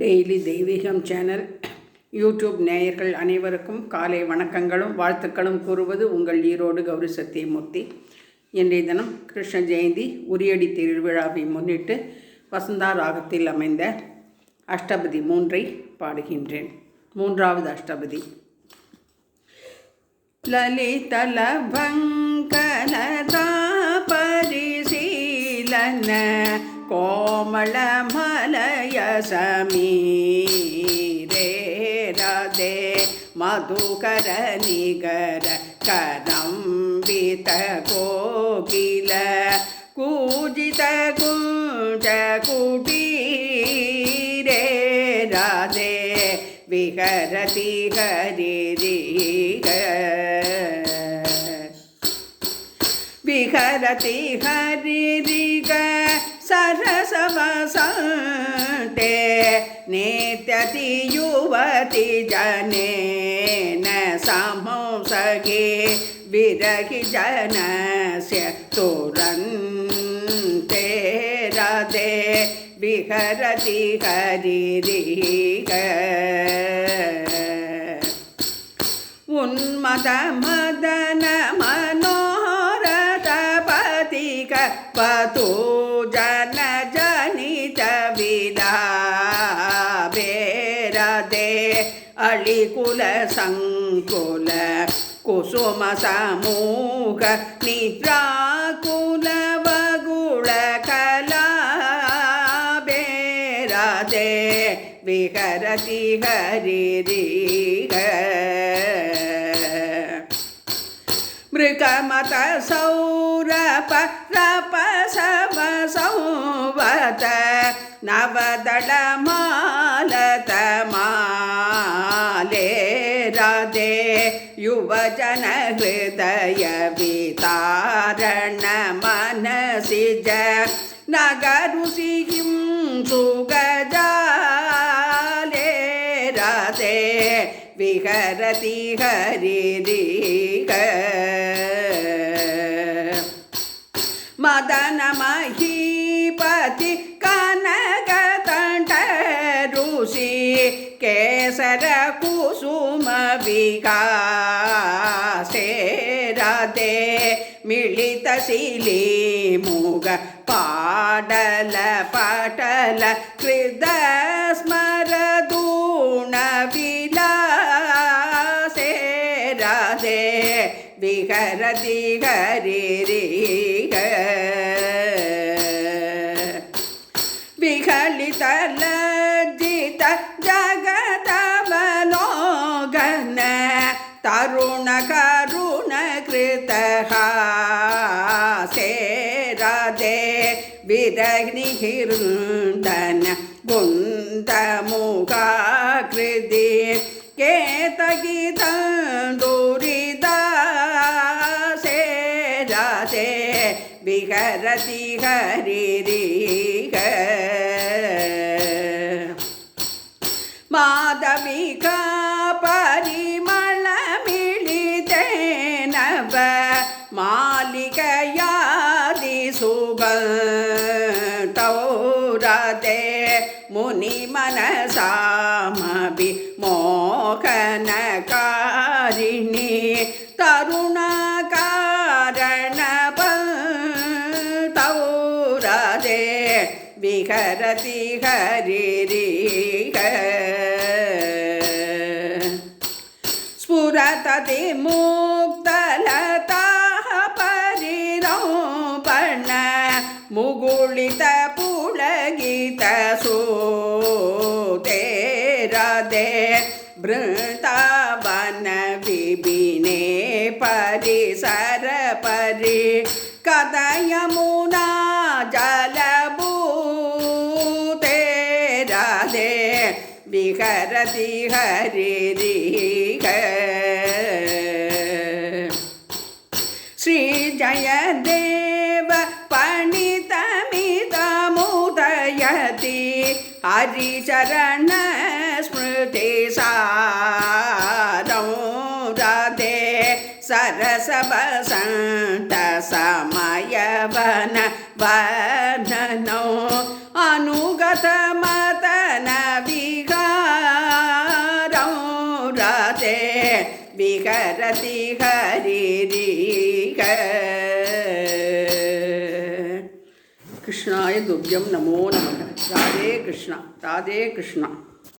Daily தெய்வீகம் channel YouTube நேயர்கள் அனைவருக்கும் காலை வணக்கங்களும் வாழ்த்துக்களும் கூறுவது உங்கள் ஈரோடு கௌரி சத்தியமூர்த்தி. இன்றைய தினம் கிருஷ்ண ஜெயந்தி உரியடி திருவிழாவை முன்னிட்டு வசந்தா ராகத்தில் அமைந்த அஷ்டபதி 3 பாடுகின்றேன். மூன்றாவது அஷ்டபதி. லலிதலபங்கலதா பரிசீலன கோமளமலய சமீரே ராதே மதுகர நிகர கரம்பித கோகில கூஜித குஞ்ச குடீரே ராதே விஹரதி ஹரிரிக விஹரதி ஹரிரிக सरसवसन्ते नेत्यति युवति जनेन समंसगे विरहि जनस्य तुरन्ते राधे विहरति हरिरिग उन्मद मदन मनोरथपतिक पतु जन जनित विलापे राधे अलिकुल संकुल कुसुम समूह निद्राकुल वगुल कलापे राधे विहरति हरिरिग मृगमत सौरप रपसवसंवत नवदलमालत माले राधे युवजन हृदय वितारण मनसिज नगरुसिं सुगजाले राधे विहरति हरिरिग मदन महीपति कनकतंट ऋषि केसर कुसुम विकासे राधे मिलित शिली मुग पाडल पटल कृद स्मरदूण विलासे राधे विहरति हरिरिग विहलित लज्जित जगदवलोकन तरुण करुण कृत हासे राधे विरग्निहिरुन्दन गुन्दमुखाकृति केतगितन्दुरिदासे राधे विहरति हरिरिग माधविका परिमल मिलिते नव मालिकयादि सुगन्धौ राधे मुनि मनसामपि मोहनकारिणि तरुणकारणपन्तौ राधे विहरति हरिरिग स्फुरतति मुक्तलताः परिरौपण मुगुलित पुलगित सूते राधे वृन्दावन विपिने परिसर परि कदयमुना जलभूते राधे विहरति हरिरिग श्री जयदेव पणितमिदमुदयति हरिचरण स्मृति सारं राधे सरस बसंत समयवन वननो अनुगत मदन விகரதி ஹரிரீக. கிருஷ்ணாய துப்யம் நமோ நமக. ராதே கிருஷ்ணா, ராதே கிருஷ்ணா.